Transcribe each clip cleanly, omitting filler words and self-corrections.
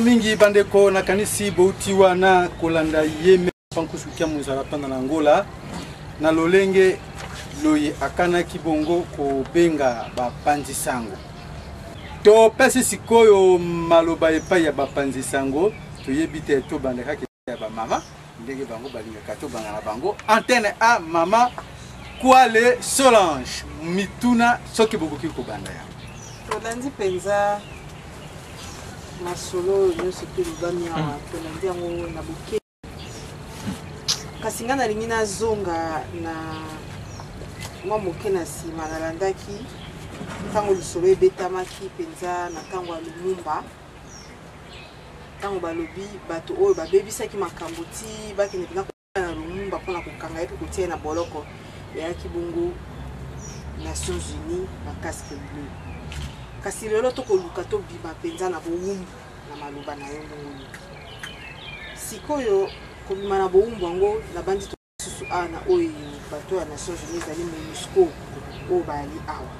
mingi bandeko na kanisi boutiwa na kolanda yeme pankusukia muzarapanda na Angola na lolenge loye akana kibongo ko benga bapanzi sango to pesi sikoyo maloba epai ya bapanzi sango to yebite to bandeka ke ya ba mama ndenge bango balinga kato bangana bango antenne a mama Kwale Solange mituna soki bokoki ko banda ya Rolandi penza masolo nyonso pe lubami awa tolandi yango na boke kasi nga nalingi nazonga na mwa moke na nsima nalandaki ntango lisolo ebetamaki mpenza na ntango ya Lumumba ntango balobi bato oyo babebisaki makambo ti bakende mpena na Lumumba mpona kokanga ye mpe kotia na boloko eyaki bongo Nations Unies na casque bleu kasi lelo tokoluka tobima mpenza na bowumbu na maloba na yo bongo sikoyo kobima na bowumbu yango na bandi tosusu ana oyo bato ya Nations Unies ezali MONUSCO oyo bayali awa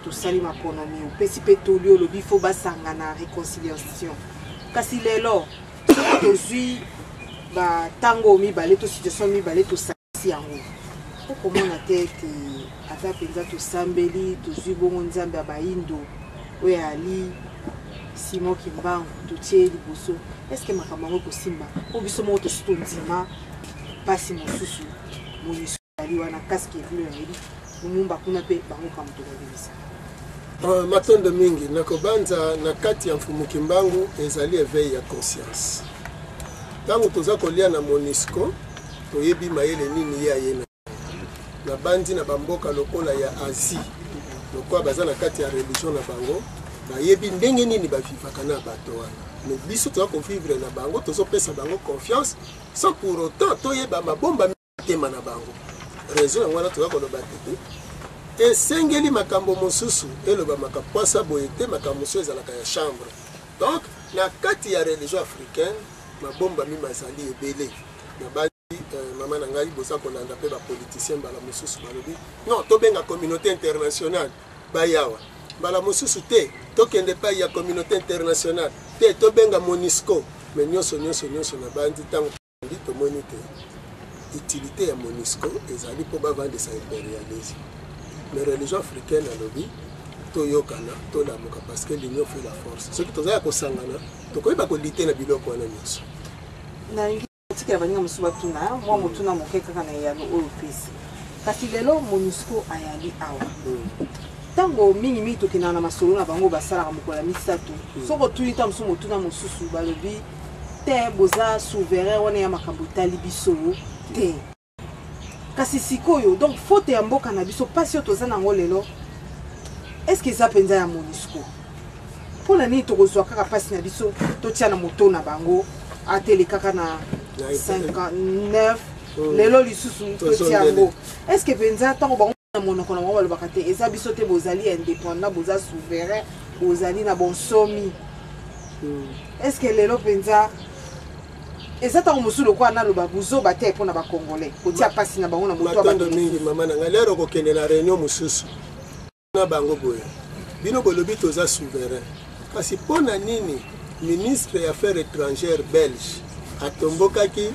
tosali makonomi opesi mpe toli olobi fo basanga na réconciliation kasi lelo tozwi batango mibale to situation mibale tosalisi yango okomona te ete ata mpenza tosambeli tozwi bongo nzambe ya bayindo oyo ali Simon Kimbangu totie liboso eske makambo yango kosimba po biso moko tosi tondima mpasi mosusu MONUSCO ali wana casque bleu yayebi Lumumba kuna mpe bango kamo tokabebisa matondo mingi nakobanza na kati ya mfumu Kimbangu ezali éveil ya conscience ntango toza kolia na MONUSCO toyebi mayele nini ye ayena na bandi na bamboka lokola ya Asie lokola baza na kati ya religion na bango bayebi ndenge nini bavivaka na bato wana mais biso toza kovivre na bango tozopesa bango confiance sans pour autant toyeba mabomba mitema na bango raison yango wana toza koloba te esengeli makambo mosusu eloba makapwasa boye te makambo mosusu ezalaka ya chambre donc na kati ya religion africaine mabomba mimazali ebele na bandi mama na ngai boza kolanda mpe bapoliticien mbala mosusu balobi non tobenga communauté internationale bayawa mbala mosusu te tokende epai ya communauté internationale te tobenga MONUSCO mais nyonso na bandi ntango ndi tomoni te utilité ya MONUSCO ezali mpo bavandisa impérialisme mais religion africaine alobi toyokana tolamuka parce que l'union fait la force soki tozala kosangana tokoyeba kolite na biloko wana nyonso tikela baninga mosusu batuna mwa motuna moke kaka na yalo oyo pesi kasi lelo MONUSCO ayali awa ntango mingi tokendana na masolo na bango basalaka mokolo ya misato soko otuni ta mosusu motuna mosusu balobi te boza souverain wana ya makambo etali biso te kasi sikoyo donc faute ya mboka na biso mpasi oyo toza nango lelo eske eza mpenza ya MONUSCO mpona nini tokozwa kaka mpasi na biso totia na moto na bango atele kaka na 59 lelo lisusu totia yango eske mpenza ntango bango na monoko na bango balobaka te eza biso te bozali indépendant boza souverain bozali na bonsomi eske lelo mpenza eza ntango mosusu lokwa naloba bozoba te mpona bakongolais kotia mpasi na bango na moto matondo mingi mama na ngai lero kokende na réunion mosusu na bango boye bino bolobi toza souverain kasi mpona nini ministre ya affaires étrangères belge atombokaki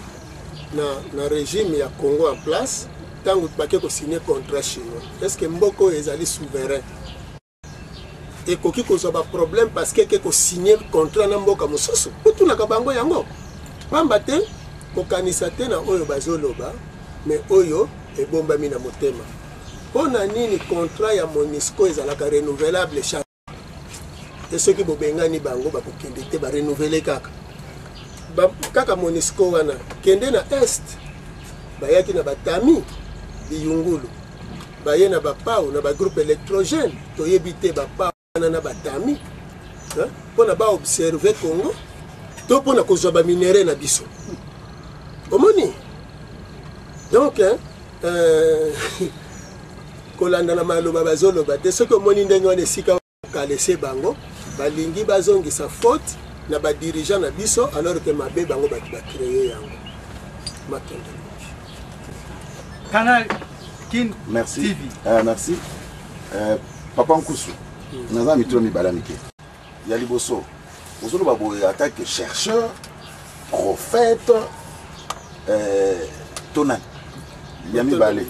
na régime ya Congo en place tango bake kosigner contrat chinois est-ce que mboko ezali souverain ekoki kozwa baproblème parce que ke kosigner contrat na mboka mosusu otunaka bango yango pamba te kokanisa te na oyo bazoloba mais oyo ebombami na motema mpona nini contrat ya MONUSCO ezalaka renouvelable chaque et ceux qui bobengani bango bakokende te barenouveler kaka MONUSCO wana kende na est bayaki na batami biyungulu baye na bapau na bagroupe électrogène toyebi te bapau wana na batami mpona baobserve Congo to mpona kozwa baminere na biso omoni donc kolanda na maloba bazoloba te soki omoni ndenge wana esika kalese bango balingi bazongisa faute na badirigeant na biso alors que mabe bango bakreye yango matondo Canal Kin merci. TV. Merci. Papa Nkusu. Naza mitro mibala mike. Ya liboso. Vous avez attaque chercheur, prophète, tonal, Yami Balé,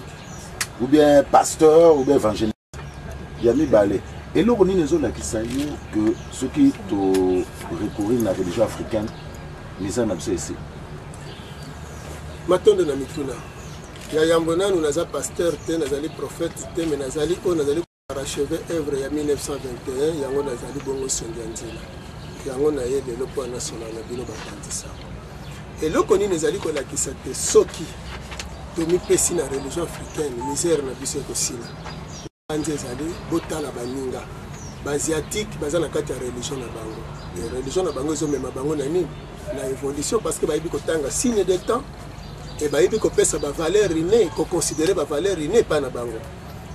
ou bien pasteur, ou bien évangéliste, Yami Balé. Et là, on a qui savent que ceux qui ont recouru à la religion africaine, ils ont ici. Maintenant, on a mis tout là. Il y a un pasteur, un prophète, mais on a parachevé œuvre en 1921, il y a un bon sondianzila. Il y a un développement national na bino bapantisa. Et là, on a qui s'appelle Soki, Tomi Pessi na religion africaine, misère na biso kosila. Anzezali, botala baninga. Basiatique, baza na kati ya religion na bango. Et religion na bango ezomema bango na nini? Na évolution parce que bayibi kotanga signe de temps. Et bayibi kopesa ba valeur inné, ko considérer ba valeur inné pa na bango.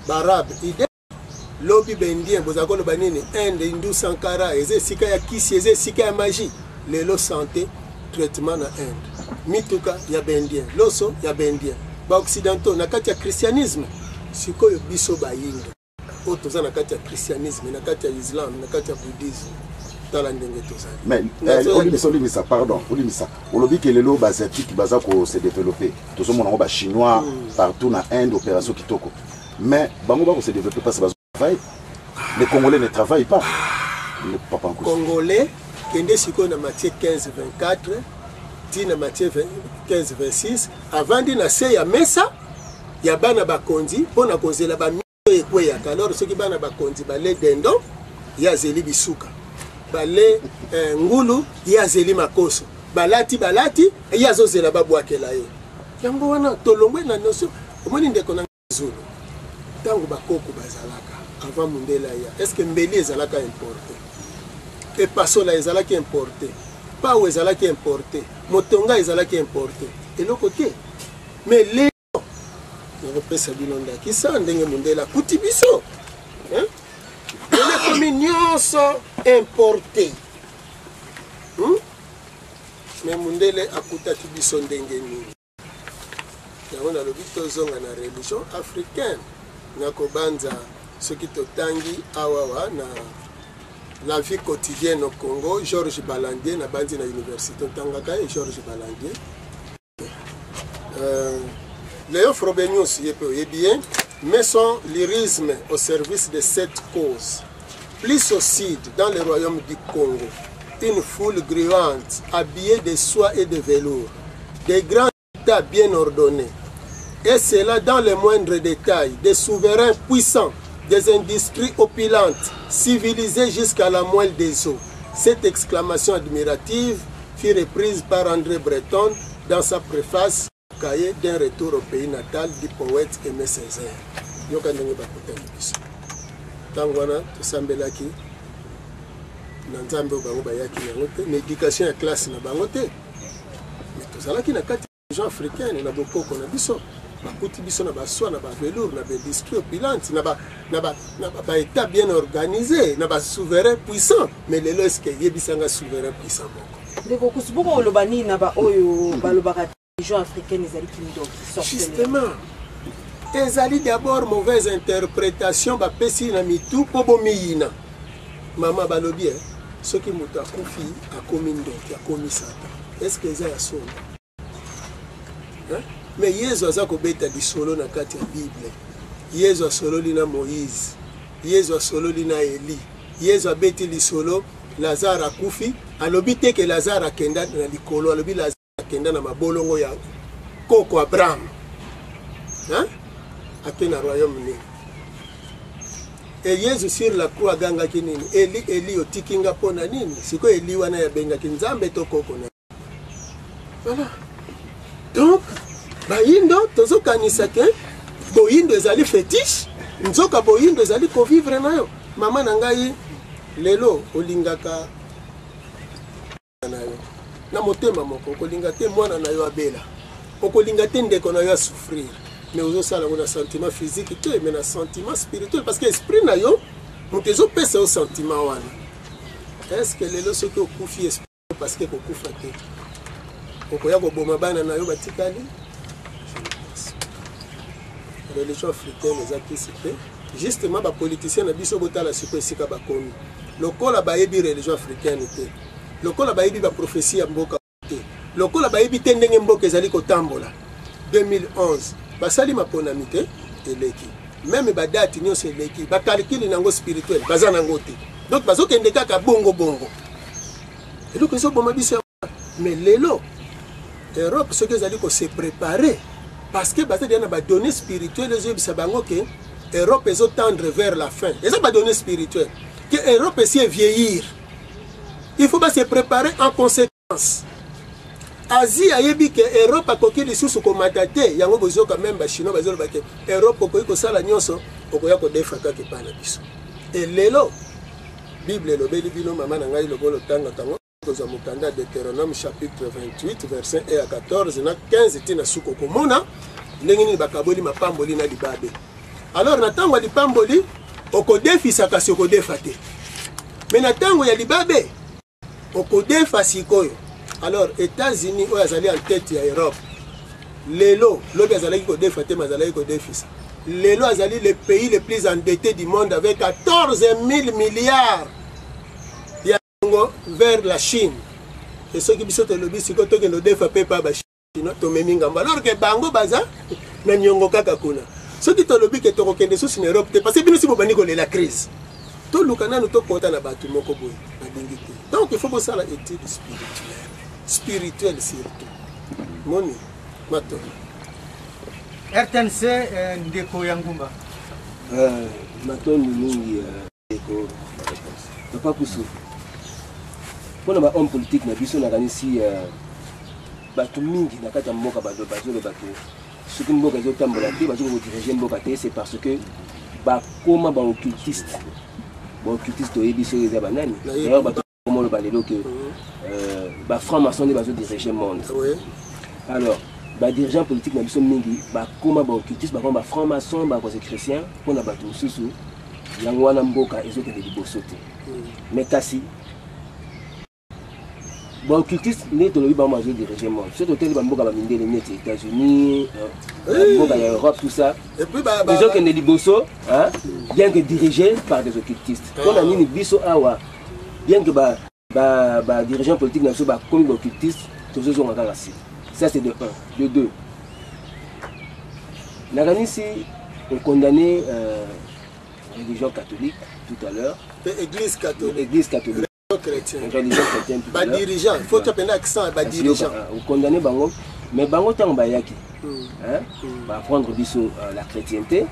Barabe, idée lobi bendien bozakolo banini Inde, Hindu, Sankara, eze sika ya kisi, eze sika ya magie. Lelo santé, traitement na Inde. Mituka ya bendien, loso ya bendien. Ba occidentaux na kati ya christianisme, sikoyo biso bayinga. O toza na kati ya christianisme, na kati ya islam, na kati ya bouddhisme. Mais Olimisa, pardon, Olimisa, Olobi que les lots asiatiques bazako se développer. Tout ce monde chinois partout dans Inde, opération Kitoko. Mais bango ba se développer parce que travaillent. Les Congolais ne travaillent pas. Les Congolais, kende siko na matière 15-24, ti na matière 15-26, avant di na se ya mesa, ya bana bakonzi, pona kozela ba mito ekweyaka. Alors ceux qui bana bakonzi bale dendo, ya zeli bisuka. Balé ngulu ya zeli makoso balati ya zozela babwakela ye yango wana tolongwe na notion omoni ndeko na zulu tango bakoko bazalaka avant mundela ya est-ce que mbeli ezalaka importé et pasola ezalaki importé pawe ezalaki importé motonga ezalaki importé eloko te mais leo napesa bilonda kisa ndenge mundela kuti biso hein les communions importé. Mais mundele akuta kibiso ndenge nini. Yaona lobito zonga na religion africaine. Nako banza soki totangi awawa na la vie quotidienne au Congo, Georges Balandier na banzi na université Tangaka et Georges Balandier. Léon Frobenius est bien, met son lyrisme au service de cette cause. Plus au sud, dans le royaume du Congo, une foule gluante, habillée de soie et de velours, des grands états bien ordonnés, et cela dans les moindres détails, des souverains puissants, des industries opulentes, civilisées jusqu'à la moelle des os. Cette exclamation admirative fut reprise par André Breton dans sa préface cahier d'un retour au pays natal du poète Aimé Césaire. Tangwana tosambelaki na nzambe bango bayaki yango te na éducation ya classe na bango te mais tozalaki na kati ya gens africaine na bokoko na biso bakuti biso na baswa na bavelour na baindustrie opulente na ba état bien organisé na basouverain puissant mais lelo eske yebisanga souverain puissant moko ndeko kusiboko olobani na ba oyo balobaka gens africaine ezali kindo justement ezali d'abord mauvaise interprétation bapesi na mitu po bomiyina mama balobi soki moto akufi akomi ndoki akomi satan est-ce que eza ya solo mais yesu aza kobeta lisolo na kati ya bible yesu asololi na moïse yesu asololi na eli yesu abeti lisolo lazare akufi alobi te ke lazare akenda na likolo alobi lazare akenda na mabolongo ya koko abraham ake na royaume nini et Jésus sur la croix gangaki nini Eli otikinga pona nini siko Eli wana ya bengaki nzambe to koko na voilà donc bayindo tozo kanisa ke boyindo ezali fétiche nzoka boyindo ezali ko vivre nayo mama na ngai lelo olingaka nayo na motema moko kolinga te mwana na yo abela okolinga te ndeko na yo souffrir mais aussi un sentiment physique mais un sentiment spirituel parce que l'esprit na yo mutezo pesa au sentiment wana est-ce que les loso que okufi esprit parce que okufa te okoya ko boma bana na yo batikali religion africaine ezaki sipe justement ba politicien na biso botala sipe sika bakomi lokola bayebi religion africaine te lokola bayebi ba prophétie ya mboka te lokola bayebi te ndenge mboka ezali kotambola 2011 basali maponami te eleki même badati nyonso eleki bakalkile nango spirituel baza nango te donc bazokende kaka bongo eloko ezoboma biso mais lelo Europe soki ezali se préparer parce que baza na badonnées spirituelles ezobisa bango ke Europe ezotendre vers la fin eza badonnées spirituelles que Europe esi vieillir il faut se préparer en conséquence. Asie ayebi que Europe akoki lisusu komata te yango bozoka même ba chinois bazoloba ke Europe okoki kosala nyonso okoya kodefa kaka epana biso et lelo Bible elobeli bino mama na ngai lokolo tanga tango kozwa mokanda Deutéronome chapitre 28 verset 1 à 14 na 15 tina suko komona ndenge nini bakaboli mapamboli na libabe alors na tango lipamboli okodefisa kasi okodefa te mais na tango ya libabe okodefa sikoyo. Alors États-Unis oyo azali en tête ya Europe lelo lobi azalaki kodefa te mazalaki kodefisa lelo azali le pays le plus endetté du monde avec 14 000 milliards ya ngo vers la Chine et ce qui biso tolobi siko tokende odefa pe pa ba Chine tomemi ngambo alors que bango baza na nyongo kaka kuna soki tolobi ke tokokende susi na Europe te parce que bino si bobani kolela crise toluka nanu tokota na bato moko boye balingi te donc il faut bosala étude spirituelle surtout moni mato RTNC ndeko ya ngumba matoni mingi ndeko papa kusu pona ba homme politique na biso na kanisi bato mingi na kati ya mboka bazoloba ke soki mboka ezotambola te bazoko diriger mboka te c'est parce que bakoma baoccultiste oyebi soki eza banani d'ailleurs bato komoloba lelo ke franc-maçon nde bazodiriger monde alors badirigeant politique na biso mingi bakoma baoccultiste bakoma bafranc-maçon bakonse chrétien mpona bato mosusu yango wana mboka ezokende liboso te mais kasi baoccultiste nde tolobi bango bazodiriger monde soki toteli bamboka bamindele neti États-Unis mboka ya Europe tout ça ezokende liboso bien que dirigé par des occultistes mpona nini biso awa bien que dirigeant politique na biso bakomi baoccultiste tozozonga kaka si ça c'est de 1 de 2 nakanisi on condamné religion catholique tout à l'heure église catholique chrétienne religion chrétienne ba dirigeant faut tu appeler accent ba dirigeant on condamné bango mais bango tango bayaki va prendre biso la chrétienté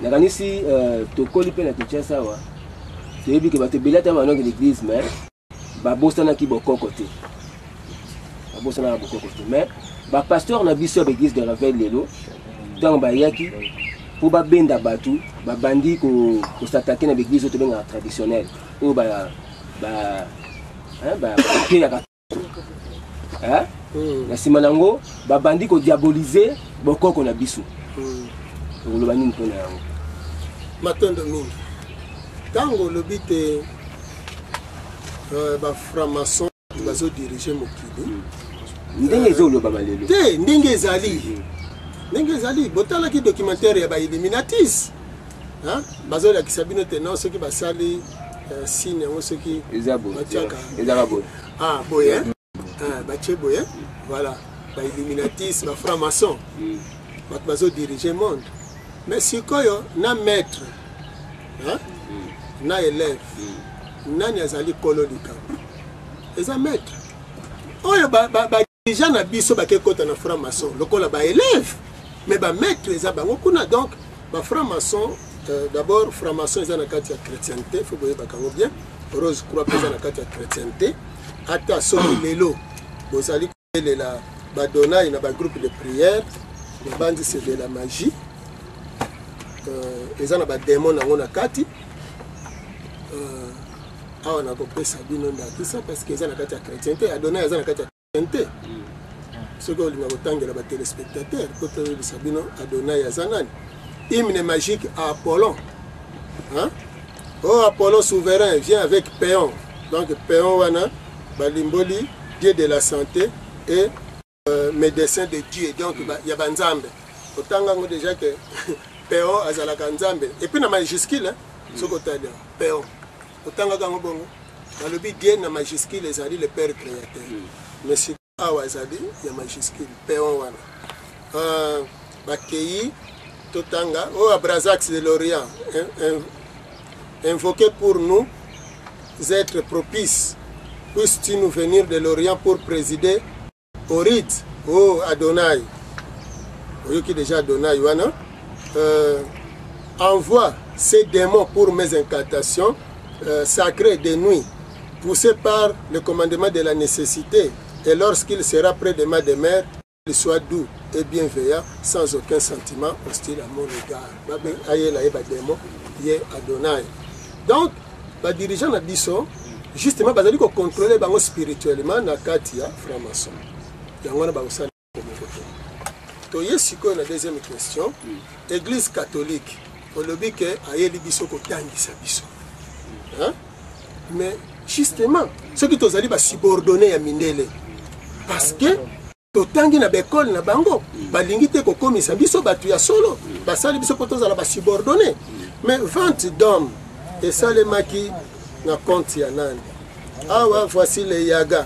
nakanisi tokoli pe na Kinshasa wa toyebi ke bato belata banonge l'église mais babosanaki bokoko te mais bapasteur na biso ya l'église de Réveil lelo ntango bayaki po babenda bato babandi kosatake na l'église oyo tobengaka traditionnelle oyo bapeyaka na nsima nango babandi kodiabolize bokoko na biso okoloba nini mpona yango matondo mingi ntango olobi te bafranc-maçon bazodirige mokili ndenge ezolobama lelo te ndenge ezali botalaki documentaire ya bailluminatis bazolakisa bino te non soki basali signe yango soki ezaka boye batie boye voilà bailluminatis bafranc-maçon bato bazodirige monde mais sikoyo na maître na élève nani azali kolo likambo eza maître oyo badirigeant na biso bakekota na franc-maçon lokola baélève mais bamaître eza bango kuna donc bafranc-maçon d'abord franc-maçon eza na kati ya chrétienté fo boyebaka yango bien rose croix mpe eza na kati ya chrétienté ata soki lelo bozali koyelela badonai na bagroupe de prière babandi c'est de la magie eza na badémon nango na kati awa nakopesa bino ndakisa parce que eza na kati ya chrétienté adonai eza na kati ya chrétienté soki olinga kotangela batelespectateur po toyebisa bino adonai aza nani hymne magique à Apollon Apollon souverain vient avec Péon donc Péon wana balimboli dieu de la santé et médecin de Dieu donc ya banzambe otanga ngo déjà que Péon azalaka nzambe et puis na majuscule soki otali Péon otanga kango bongo balobi Dieu na majuscule ezali le père créateur mais si awa ezali ya majuscule peon wana bakei totanga o Brazax de l'Orient invoqué pour nous être propices puisses-tu nous venir de l'Orient pour présider au rite oh Adonai oyoki déjà Adonai wana envoie ces démons pour mes incantations sacrées de nuit poussés par le commandement de la nécessité et lorsqu'il sera près de ma demeure il soit doux et bienveillant sans aucun sentiment hostile à mon égard démon ye Adonai donc les dirigeants na biso justement bazali ko contrôler bango spirituellement na kati ya franc-maçon yango na bakosala to yesiko na deuxième question église catholique olobi ke ayeli biso kotangisa biso hein mais justement ceux qui tozali ba subordonné ya mindele parce que totangi na bekole na bango balingi te kokomisa biso batu ya solo basali biso potozala ba subordonné mais vente d'hommes et ça les maki na compte ya nani awa voici les yaga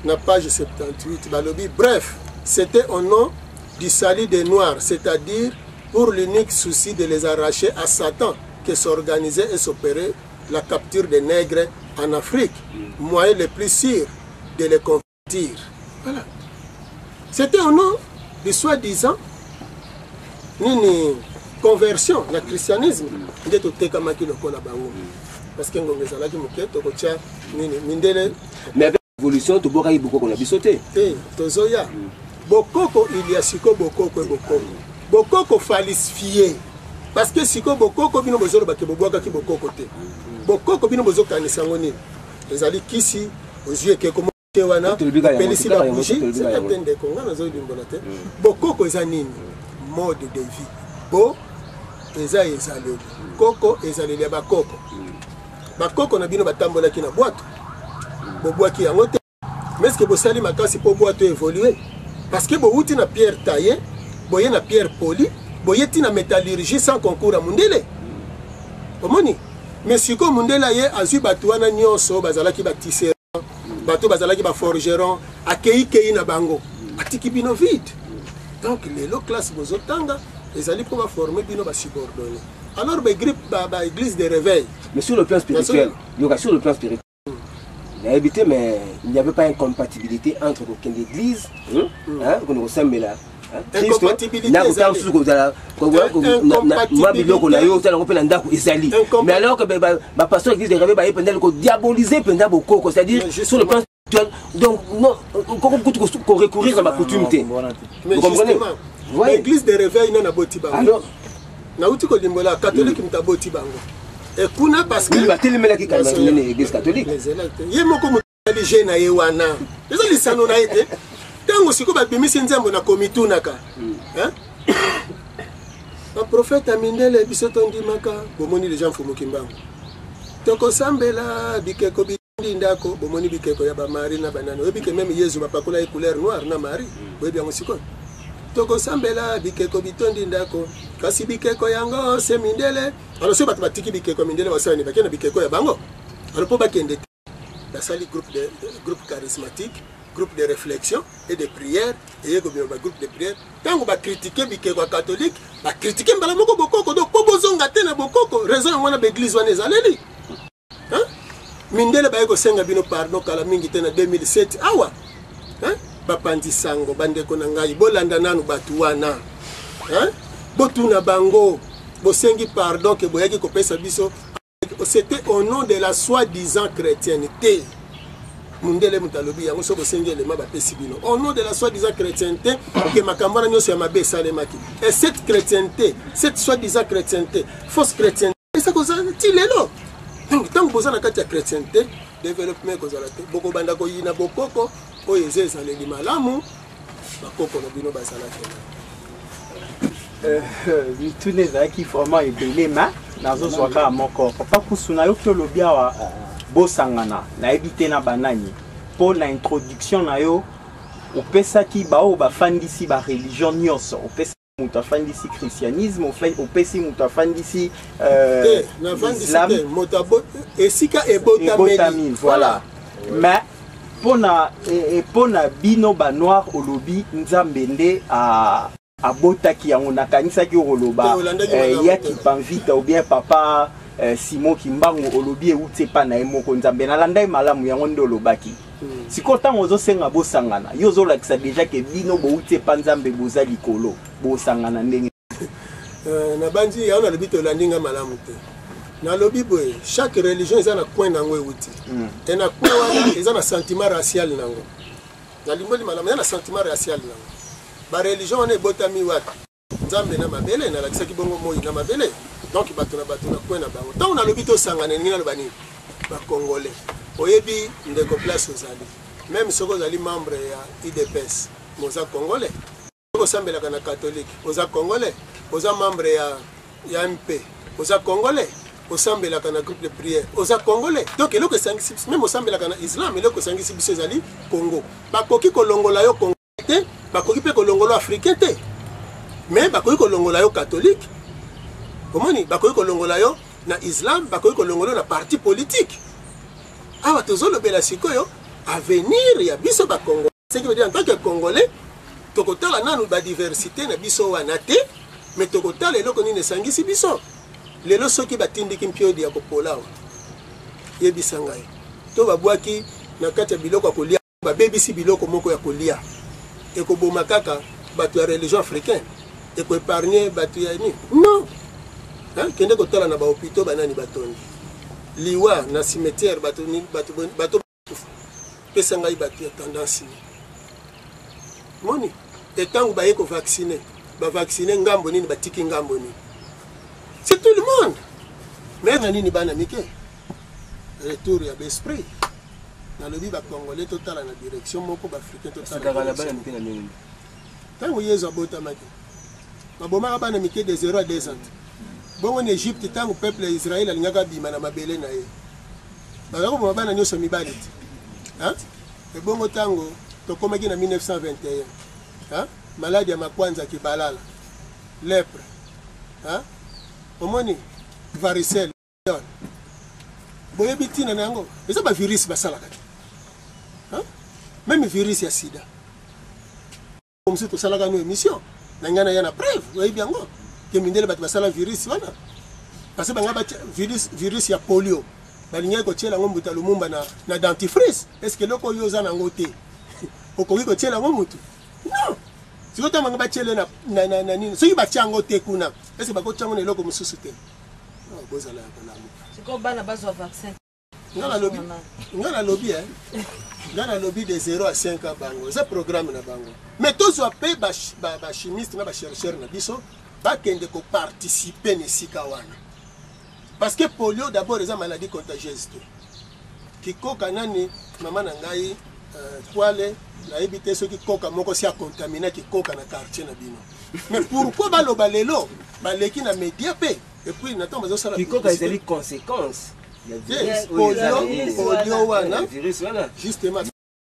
na page 78 balobi bref c'était au nom du salut des noirs c'est-à-dire pour l'unique souci de les arracher à Satan que s'organisait et s'opérait la capture des nègres en Afrique moyen le plus sûr de les convertir voilà c'était au nom du soi-disant nini conversion na christianisme nde totekamaki lokola bango parce que ngongo ezalaki moke tokotia nini mindele mais avec l'évolution tobokaki bokoko na biso te tozoya bokoko il y a siko bokoko bokoko falsifié parce que siko bokoko bino bozolobaki bobwakaki bokoko te bokoko bino bozokanisa ngo nini ezali kisi ozwi ekeko te wana pelisi babushi atende konga nazolimbola te bokoko eza nini mode de vie bo eza ezaleli koko ezaleli ya bakoko bakoko na bino batambolaki na bwato bobwaki yango te mais que bosali makasi po bwato évoluer parce que bouti na pierre taillée boye na pierre polie boye tina métallurgie sans concours à mundele omoni mais siko mundela ye azui bato wana nyonso bazalaki batisseront bato bazalaki ba forgeron akei na bango atiki bino vide donc lelo classe bozotanga ezali pour former bino ba subordonné alors ba église de réveil mais sur le plan spirituel sur le plan spirituel il a évité mais il n'y avait pas une compatibilité entre aucune église hein qu'on ressemble là mais alors que ma pasteur église de réveil ba pendant ko diaboliser pendant beaucoup c'est-à-dire sur le plan spirituel donc non qu'on recourir à ma coutumeté vous comprenez l'église de réveil non aboti bango alors na uti ko limbola catholique mtaboti bango et kuna parce que il va tellement qui quand l'église catholique ye moko mutali jeune ye wana ezali sano na ete tango siko ba bimisi nzambo na komitunaka hein un prophète amindele bisoto ndimaka bomoni les gens fumu kimbango toko sambela bikeko bindi ndako bomoni bikeko ya ba mari na banana obike même Yesu bapakola couleur noire na mari boyebi yango siko toko sambela bikeko bitondi ndako kasi bikeko yango se mindele alors so bato batiki bikeko mindele wasani bakena bikeko ya bango alors po bakende basali groupe charismatique groupe de réflexion et de prière et comme un groupe de prière quand on va critiquer bikeko catholique ba critiquer mbala moko bokoko donc po bozonga te na bokoko raison ngwana ba église wana ezaleli hein mindele ba yeko senga bino pardon kala mingi te na 2007 awa hein bapandi sango bandeko na ngai bolanda nanu batu wana hein botuna bango bosengi pardon ke boyaki kopesa biso c'était au nom de la soi-disant chrétienté mundele mutalobi yango so bosengi elema bapesi bino au nom de la soi-disant chrétienté que makambana nyoso ya mabe salemaki et cette chrétienté cette soi-disant chrétienté fausse chrétienté ça cause tilelo donc tant que vous na kati ya chrétienté développement kozala te boko banda ko yina bokoko oyo ezaleli malamu bakoko na bino bazalaki mitune ezalaki vraiment ebele ma nazozwaka moko papa kusuna yo to lobi awa bosangana nayebi te na banani mpo na introduction na yo opesaki bao bafandisi ba religion nyonso opesaki mutafandisi christianisme opesi mutafandisi islam esika ebotameli voilà mais pona bino ba noir olobi nzambe nde abotaki yango nakanisaki oloba yaki panvita ou bien papa Simon Kimbangu olobi euti pa na emoko nzambe nalanda malamu yango nde olobaki siko ntango ozosenga bosangana yo ozolakisa deja ke bino bouti pa nzambe boza likolo bosangana ndenge na bandi yango nalobi tolandi nga malamu te nalobi boye chaque religion eza na coin nango euti e na coin wana eza na sentiment racial nango nalimboli malamu eza na sentiment racial nango bareligion wana ebotami wapi nzambe na mabele nalakisaki bongo moi na mabele donc bato na coin na bango ntango nalobi tosangana ndenge naloba nini bacongolais oyebi ndeko place ozali même soki ozali membre ya idps moza congolais soki osambelaka na catholique oza congolais oza membre ya mp oza congolais osambelaka na groupe de prière oza congolais donc eloko esangisi biso même osambelaka na islam eloko esangisi biso ezali congo bakoki kolongola yo congo te bakoki mpe kolongola africain te mais bakoki kolongola yo catholique omoni bakoki kolongola yo na islam bakoki kolongola yo na parti politique awa tozolobela sikoyo avenir ya biso bakongo ce qui veut dire en tant que congolais tokotala nanu badiversité na biso wana te mais tokotala eloko nini esangisi biso lelo soki batindiki mpiodi ya kopola awa yebisa ngai to babwaki na kati ya biloko ya kolia babebisi biloko moko ya kolia ekoboma kaka bato ya religion africaine ekoépargne bato ya nini non kende kotala na bahopitau banani batondi liwa na cimetière bato pesa ngai bato ya tendance ni moni etango baye kovaccine bavaccine ngambo nini batiki ngambo nini c'est tout le monde mais na nini bana mike retour ya l'esprit nalobi bacongolais totala na direction moko baafricain totala ntango yezu abotamaki babomaka bana mike de 0 à 2 ans bongo na Egypte ntango peuple ya Israël alingaka bima na mabele na ye bazaka koboma bana nyonso mibali te ebongo ntango tokomaki na 1921 maladi ya makwanza kibalala lepre omoni varicelle boyebi ntina na yango eza bavirus basalaka te même virus ya sida mosusu tosalaka no émission na ngai na ya na preuve oyebi yango ke mindele bato basala virus wana parce banga virus ya polio balingaki kotiela yango mbuta lumumba na dentifrice est ce que eloko oyo oza nango te okoki kotiela yango mutu non sikoyo ntango banga batiele na nini soki batia yango te kuna est ce que bakotia yango na eloko mosusu te bozala ya kolamuka sikoyo bana bazwa vaccin nga nalobi de 0 à 5 ans bango eza programme na bango mais tozwa mpe bachimiste na bachercheur na biso bakende koparticipe na esika wana parce que polio d'abord eza maladie contagieuse te kikoka nani mama na ngai poile nayebi te soki koka moko si akontamina kikoka na quartier na bino mais pourquoi baloba lelo baleki na média pe et puis natan bazosala kikoka ezali conséquence polio wana justement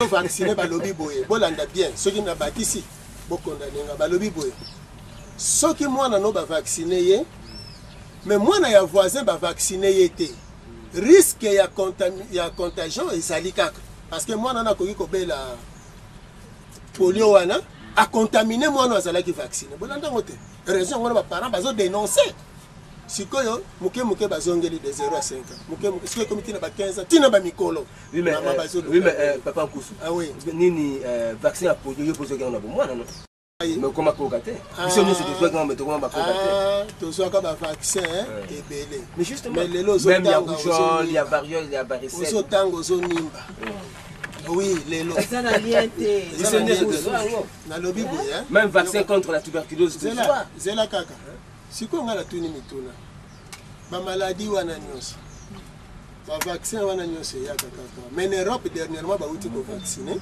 vaccine balobi boye bolanda bien soki na bakisi bokondanenga balobi boye soki mwana no bavaccine ye mais mwana ya voisin bavaccine ye te risque ya contagion ezali kaka parce que mwana nakoki kobela polio wana acontamine mwana azalaki vaccine bolanda ngo te raison wana baparent bazodénonce sikoyo muke bazongeli de 0 à 5 ans muke sikoyo komiti na ba 15 ans tina ba mikolo oui mais papa Kusu oui nini vaccin à polio yo pozo kana bo mwana no mais comment kokate biso ni c'est de quoi mais comment ba kokate tozoka ba vaccin ebele mais justement mais lelo zo même ya bouchon ya variole ya varicelle zo tango zo nimba oui lelo ça n'a rien été na lobby boya même vaccin contre la tuberculose zela kaka sikoyo nga natuni mituna bamaladi wana nyonso bavaccin wana nyonso eyaka kaka mais na Europe dernièrement bauti kovaccine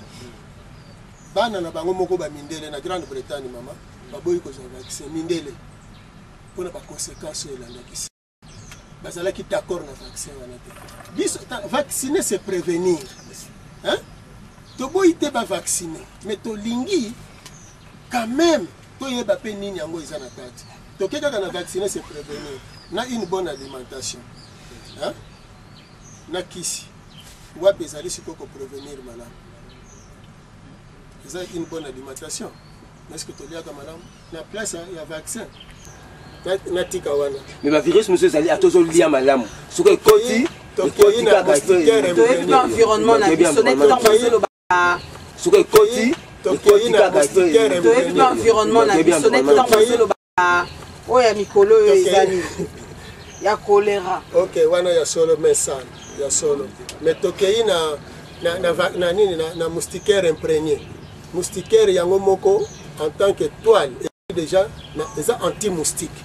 bana na bango moko bamindele na Grande-Bretagne mama baboyi kozwa vaccin mindele mpona baconséquence oyo elandaki bazalaki d'accord na vaccin wana te biso vacciner c'est prévenir toboyi te bavaccine mais tolingi quand même toyeba pe nini yango eza na kati toke kaka na vacciner c'est prévenir na une bonne alimentation hein na kisi wapi ezali siko ko prévenir malamu eza une bonne alimentation est-ce que toliaka malamu na place ya vaccin na tika wana mais ba virus monsieur ezali atozolia malamu soko ekoti tokoyi na moustiquaire toyebi environnement na biso netango soko ekoti tokoyi na moustiquaire toyebi environnement na biso netango zeloba oyo ya mikolo oyo ezali ya choléra ok wana ya solo mesana ya solo mais tokoyi na nini na moustiquaire imprégné moustiquaire yango moko en tant que toile déjà eza anti-moustique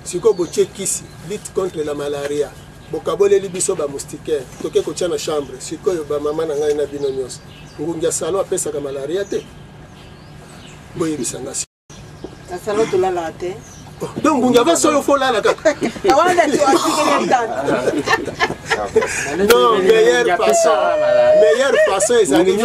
siko botie kisi lutte contre la malaria bokaboleli biso ba moustiquaire toke kotia na chambre sikoyo ba mama na ngai na bino nyonso ngungi ya salon apesaka malaria te boyebisanga na salon tolala te donc ngungi ava soyo folala kaka non meilleure façon ezali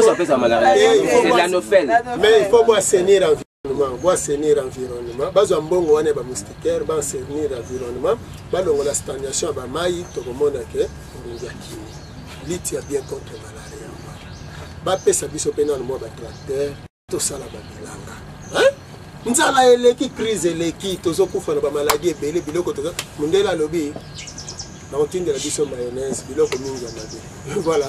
mais il faut boassainir environnement bazwa mbongo wana ba moustiquaire ba assainir environnement balongola stagnation ba mai tokomona ke ngungi akini lutte ya bien contre malaria bapesa biso pena na mwa ba tracteur tosala ba bilanga hein nzala eleki crise eleki tozokufa na ba maladie ebele biloko toza mundela lobi na otindela biso mayonnaise biloko mingi ya mabe voilà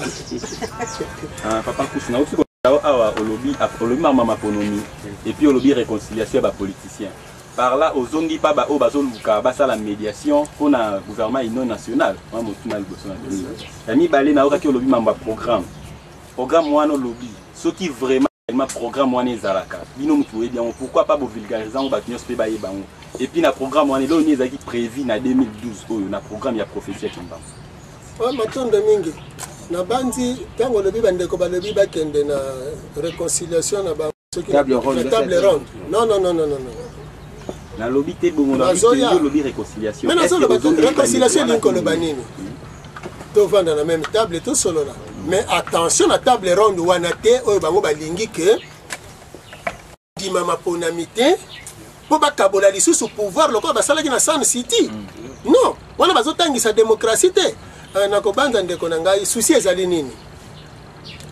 papa kusina otiko awa olobi mama ponomi et puis olobi réconciliation ba politicien par là ozongi pa ba o bazoluka basala médiation pour na gouvernement union national moi motuna liboso na biso ya mibale na okaki olobi mamba programme wana olobi soki vraiment programme wana ezalaka bino mutu ebi yango pourquoi pas bovulgarisant bato nyonso mpe bayeba yango et puis na programme wana eloo ni ezalaki prévu na 2012 oyo na programme ya prophétie ya kimbangu matondo mingi na bandi ntango olobi bandeko balobi bakende na réconciliation na table ronde non nalobi te bongo nalobi réconciliation mais réconciliation elingi koloba nini tovanda na même table tosolola mais attention na table ronde wana te oyo bango balingi ke dima maponami te mpo bakabola lisusu pouvoir lokola basalaki na Sun City non wana bazotangisa démocratie te nakobanza ndeko na ngai susi ezali nini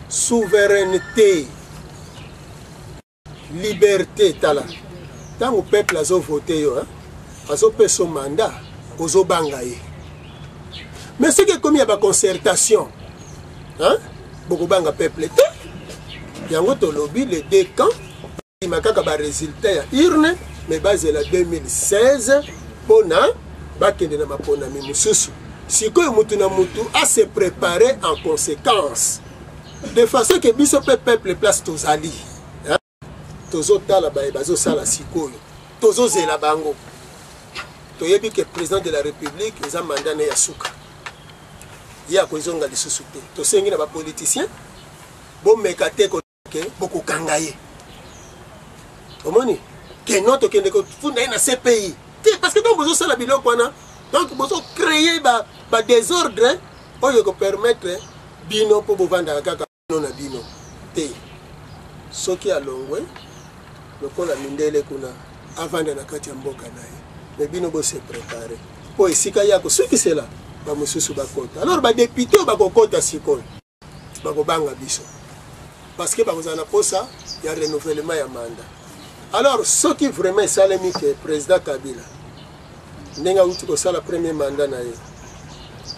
souveraineté liberté tala ntango peuple azovote yo azopesa mandat ozobanga ye mais ce qui est commis à la concertation, Bokobanga peuple te, yango to lobby les deux camps, il m'a kaka ba résultat ya urne, mais basé la 2016, pona, bakende na mapona mimususu. Sikoyo mutu na mutu a se préparer en conséquence, de façon que biso peuple place tozali, tozo tala ba bazo sala sikoyo, tozo zela bango. Toyebi que président de la République, ils ont mandat na yasuka. Ya kozonga lisusu te tosengi na ba politicien bo mekate ko ke boko kangaye omoni ke noto kende ko funda na CPI te parce que donc bozo sala biloko wana donc bozo créer ba désordre oyo ko permettre bino po bovanda kaka no na bino te soki alongwe lokola mindele kuna avanda na kati ya mboka naye mais bino bo se préparer po esika yako soki cela ba mususu bakota alors ba député bakokota sikoyo bakobanga biso parce que bakozana posa ya renouvellement ya mandat alors ce qui vraiment salemi que président Kabila ndenga uti ko sala premier mandat na ye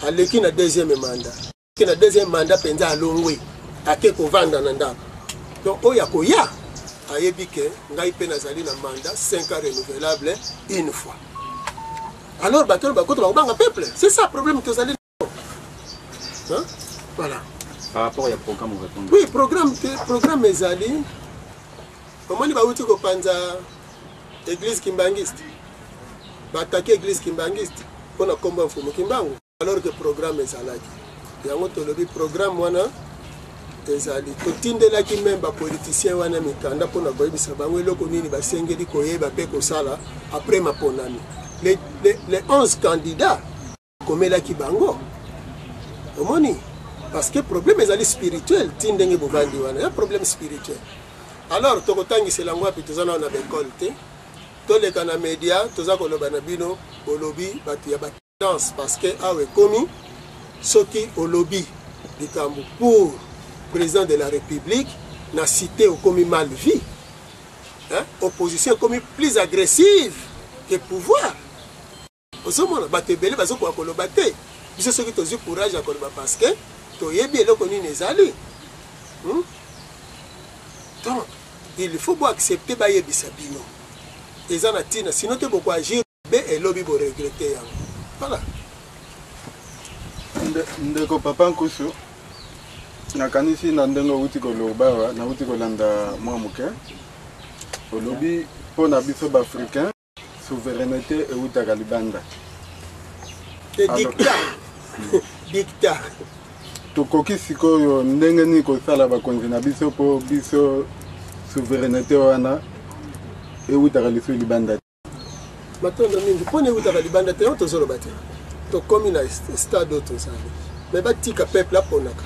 aleki na deuxième mandat ki na deuxième mandat penza alongwe ake ko vanda na ndako donc oya ko ya ayebi ke ngai pe nazali na mandat 5 ans renouvelable une fois. Alors, peuple, c'est ça le problème que vous allez. Hein? Voilà. Par rapport au programme, vous répondez. Oui, programme Ezali. Comment on va vous dire que l'église kimbangiste va attaquer l'église kimbangiste pour le combat pour Kimbangu. Alors que le programme Ezali. Il y a un programme wana Ezali. Totinde la ki même ba politicien wana mikanda pour na koyebisa bango eloko nini ba sengeli koyeba pe ko sala après ma ponami. Les 11 candidats, comme là qui bango, parce que le problème est spirituel. Il y a un problème spirituel. Alors, Tokotangi, c'est la loi, puis on a récolté. toleka na média toza koloba na bino olobi bato ya batendance parce que awe komi soki olobi likambo pour président de la République na cité okomi mal vie, hein? Opposition komi plus agressive que pouvoir. Ozomona bato ebele bazokoka koloba te biso soki tozwi courage ya koloba parce que toyebi eloko nini ezali. Donc il faut bo accepter bayebisa bino eza na tina sinon te boko agir be elobi bo regretter yango. Voilà. Ndeko Papa Nkusu nakanisi na ndenge outi koloba na outi kolanda mwa moke olobi mpo na biso baafricain souveraineté eutaka libanda dictat tokoki sikoyo ndenge nini kosala bakonzi na biso mpo biso souveraineté wana eutaka liso libanda te matondo mingi mpona eutaka libanda te tozoloba te tokomi na stade oyo tozali me batika peuple aponaka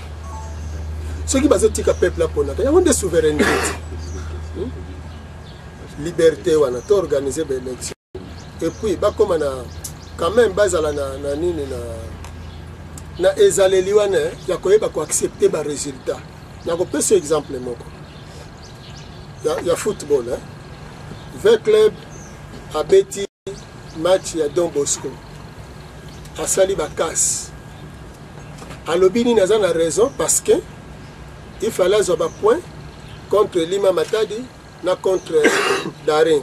soki bazotika peuple aponaka yango nde souveraineté liberté wana toorganize baélection et puis bakoma na quand même bazala na nini na ezaleli wana ya koyeba koaccepte barésultat nakopesa exemple moko ya football 20 club abeti match ya Don Bosco asali bakasi alobi nini aza na raison parce que il fallait avoir point contre Lima Matadi na contre Daring.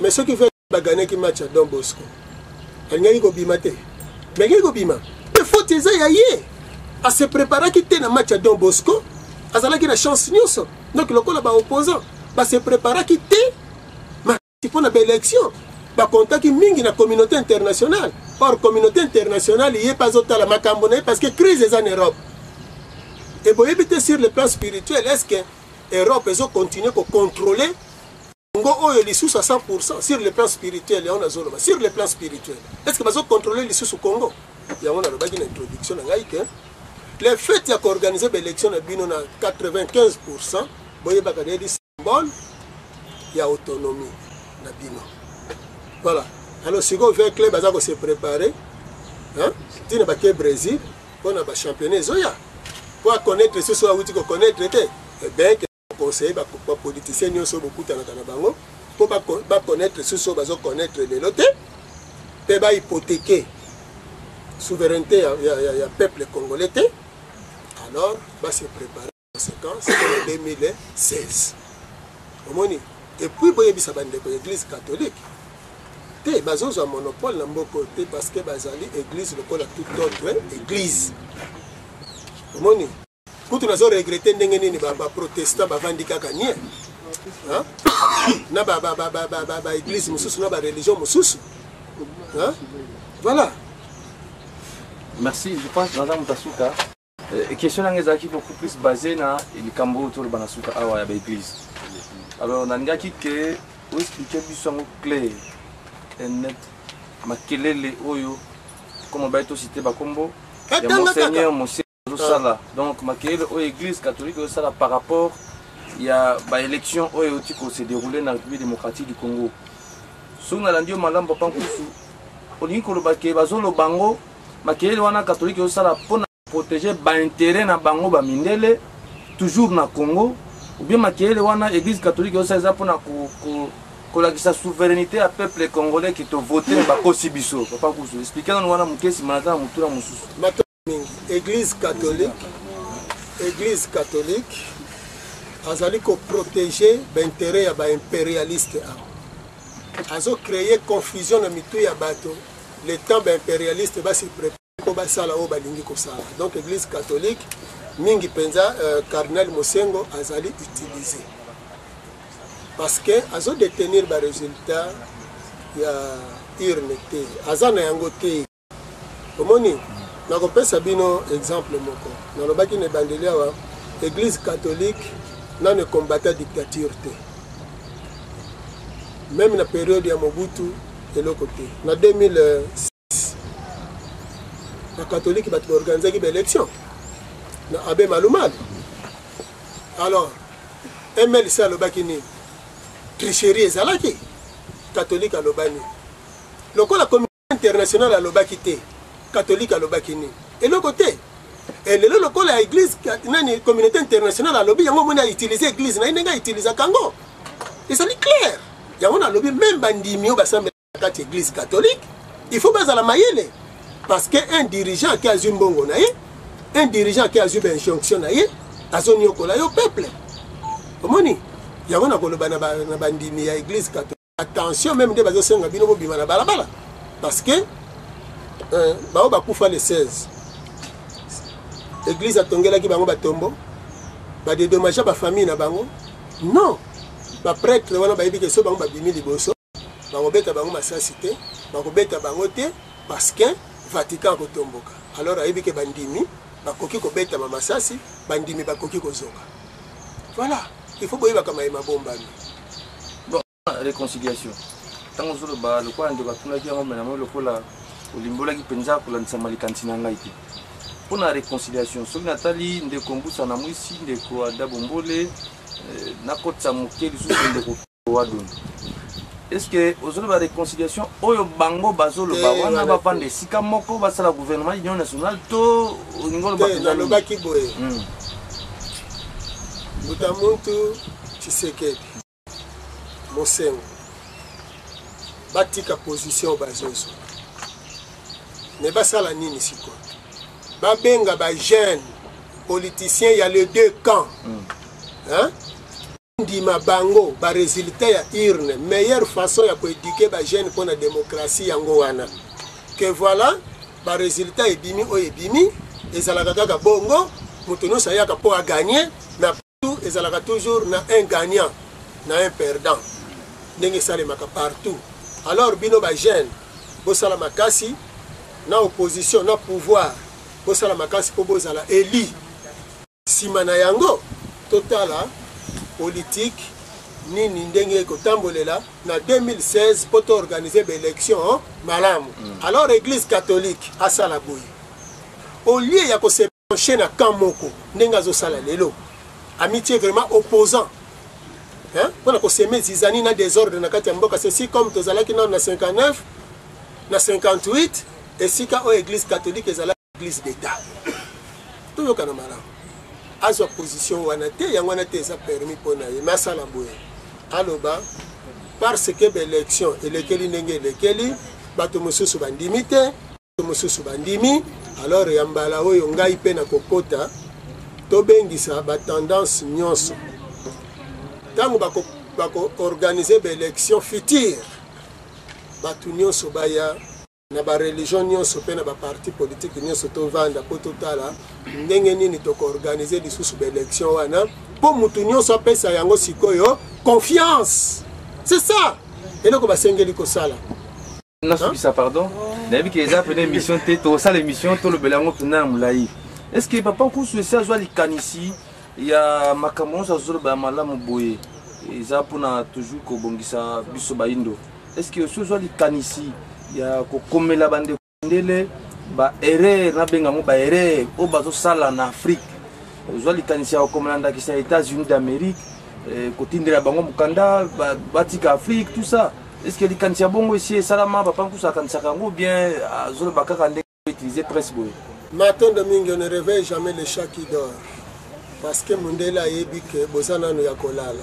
Mais ce qui fait gagner qui match à Don Bosco. Elle n'y a pas bima te. Mais il y a bima. Il faut que tu ailles à se préparer qui était dans match à Don Bosco. Azala qui la chance news. Donc le col ba opposant va se préparer qui était mais pour la élection. Ba contact qui mingi na communauté internationale. Or communauté internationale il y a pas autant la macambonne parce que crise est en Europe. Et pour éviter sur le plan spirituel, est-ce que l'Europe continue à contrôler Congo à 100% sur le plan spirituel? Sur le plan spirituel, est-ce que vous contrôler les sous au Congo? Il y a une introduction. Le fait qu'il y a organisé l'élection à 95%, il y a des symboles, il y a autonomie. Voilà. Alors si vous faites que les bases se préparer, si vous avez le Brésil, on a le championnat. Pour connaître ce soit outil qu'on connaître eh bien que conseiller les politiciens nous sommes beaucoup dans bango pour pas connaître ce soit bazo connaître les lotés te ba hypothéquer souveraineté ya peuple congolais alors va se préparer en conséquence en 2016 omoni et puis boye bisa bande ko église catholique te bazo un monopole na mboko te parce que bazali église lokola toute autre église. Omoni kutu nazo regretter ndenge nini ba protestant bavandi kaka nie na ba église mususu na ba religion mususu voilà. Merci. Je pense dans Mutasuka question ngezaki beaucoup plus basée na likambo autour de banasuka awa ya ba église. Alors nangaki que vous expliquer biso clair et net makelele oyo comme ba to cité ba kombo ya monseigneur Sala. Donc, ma église catholique par rapport il y a une élection qui s'est déroulée dans la République démocratique du Congo. Si on a dit madame Papa Nkusu, on dit que le bango, ma catholique pour protéger l'intérêt na bango ba mindele toujours na Congo, ou bien ma église catholique pour la souveraineté à peuple congolais qui ont voté ba kosibiso. Papa Nkusu, expliquez-nous wana mukesi manata mutura mususu. Église catholique azali ko protéger l'intérêt ya ba impérialiste azo créer confusion na mitu ya bato le temps ba impérialiste ba se préparer ko ba sala o balingi ko sala. Donc église catholique mingi penza cardinal Mosengo azali utiliser parce que azo détenir ba résultat ya urne te azana yango te omoni. Nakopesa bino exemple moko nalobaki ne bandeli awa église catholique ne combattait dictature te même na période ya Mobutu eloko te na 2006 la catholique bat organiser une élection na Abbé Malumal. Alors MLC alobaki ni tricherie ezalaki catholique à l'Obani. Le communauté internationale à l'Obaki te, catholique à l'Obaki ni. Et le côté, et le local à l'église, la communauté internationale à l'Obi, il y a utilisé l'église, il y a utilisé Kango. Et ça est clair. Il y a un lobby, même bandimio, l'église catholique, il faut pas à la maïle. Parce qu'un dirigeant qui a eu un bongo, un dirigeant qui a eu une injonction, a zone yokola yo peuple. Comment il y a un bandimi à l'église catholique. Attention, même des bases de bino bimana balabala. Parce que, bah, pour faire les 16. L'église a tongé qui bango batombo, ba dédommager ba famille na bango. Non. Ba prêtre wana ba yebi ke so bango ba bimi liboso. Ba robeta bango masasité, ba robeta bango te parce que Vatican ko tomboka. Alors ayebi ke bandimi ba koki ko beta ma masasi, bandimi ba koki ko zoka. Voilà, il faut boyeba kama ma bomba. Bon, réconciliation. Tango zolo ba le kwa ndo katuna ki ngo mena mo lokola olimbola ki penza ko lanisa malikantina ngaiti. Pour la réconciliation, ce Nathalie de Kombusa na mwisi de ko adabombole na kotsa mokeli sous de ko wadon. Est-ce que aux la réconciliation oyo bango bazolo ba wana ba vande sika moko ba sala gouvernement union nationale to ngolo ba na lo baki boye. Mutamuntu Tshisekedi Mosengo batika position bazozo. Ne ba sala nini siko. Babenga ba jeune politicien, il y a les deux camps. Hein? Ndima bango ba résultat ya urne, meilleure façon ya pour éduquer ba jeune pour la démocratie yango wana. Que voilà, ba résultat ebimi o ebimi, ezalaka kaka bongo, mutuno sayaka pour a gagner, na tout ezalaka toujours na un gagnant, na un perdant. Ndenge salemaka partout. Alors bino ba jeune, bo sala makasi na opposition na pouvoir. Bosala makasi po bozala eli simana yango totala politique nini ndenge ko tambolela na 2016 poto organiser be élection malamu. Alors église catholique asala boye au lieu ya ko se pencher na kamoko ndenge azosala lelo amitié vraiment opposant hein pour ko semer zizani na désordre na kati ya mboka ceci comme tozalaki na 59 na 58 et sika o église catholique ezala l'église d'État. Tout le monde a sa position, il y a un permis pour nous. Mais ça, parce que l'élection, et lesquels lesquels, batomosu bandimite, batomosu bandimi, alors il y a un balao, il y a un pena kokota, to bengisa ba tendance nyonso. Tant que organiser l'élection future, batu nyonso baya. Na ba religion nyonso pe na ba parti politique nyonso to vanda po totala ndenge nini to ko organiser lisusu ba élection wana po mutu nyonso apesa yango sikoyo confiance. C'est ça. Et donc ba sengeli ko sala. Na ça pardon. Na bi ke za pene mission te to sala émission to le belango tuna mulai. Est-ce que papa ku souhaite ça li kanisi ya makamon sa zolo ba malamu boye. Eza pona toujours ko bongisa biso ba indo. Est-ce que so li kanisi ya kokomela bande ndele ba erreur na benga mo ba erreur o bazo sala na Afrique zo likanisia kokomela ndaki sa États-Unis d'Amérique kotindela bango mukanda batika Afrique tout ça est-ce que likanisia bongo ici salama papa nkusa kanisa kango bien zo bakaka ndenge utiliser presse boy matin de mingi on ne réveille jamais le chat qui dort parce que mundela yebi ke bozana no ya kolala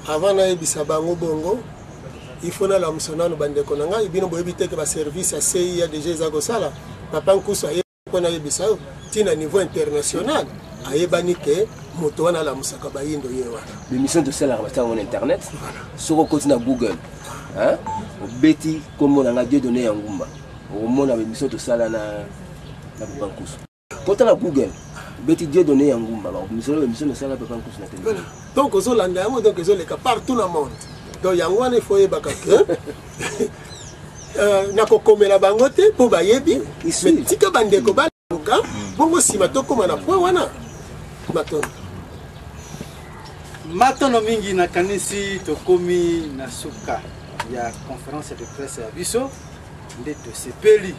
avant na yebisa bango bongo il faut na la musonano bande konanga ibino boyebi te ke ba service à CIA déjà za sala papa nkusa yebona yebisa tina niveau international ayebani ke moto wana la musaka bayindo yewa l'émission de celle à en internet sur côté na Google hein beti comme on a Dieu donné en ngumba au monde avec l'émission de celle na papa nkusa côté na Google beti Dieu donné en ngumba l'émission de celle à papa nkusa na télé donc aux Hollandais donc ils ont les cas partout dans le monde. Donc il faut y nakokomela bango te po bayebi mais tika bandeko baluka bongo sima tokoma na point wana matono mingi nakanisi tokomi na suka ya conférence de presse ya biso nde tosepeli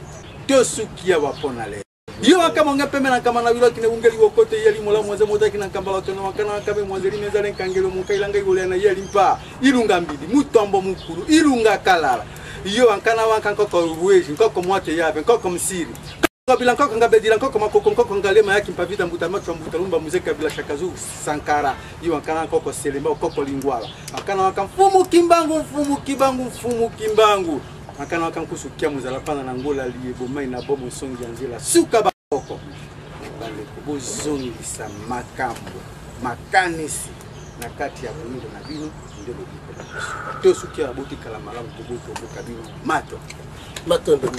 tosuki ya bapona lelo yo akama nga peme na kama na bilo kine ungeli wokote yeli mola mwaze mota kina kambala tono wakana kabe mwazeli mezale kangelo mukaila ngai golena yeli mpa ilunga mbidi mutombo mukuru ilunga kalala yo ankana wanka nkoko ruweji nkoko mwate yabe nkoko msiri kabila nkoko ngabedila nkoko makoko nkoko ngalema yaki mpavita mbuta macho mbuta lumba muzeka bila shakazu sankara yo ankana nkoko selema nkoko lingwala ankana wanka mfumu kimbangu akana wakankusukia muzalapana na ngola liebo mai na bomo songi anzela suka bakoko bale kubozongisa makambo makanisi na kati ya Burundi na bino ndelo biko to sukia botikala malamu toboto bokabino mato ndo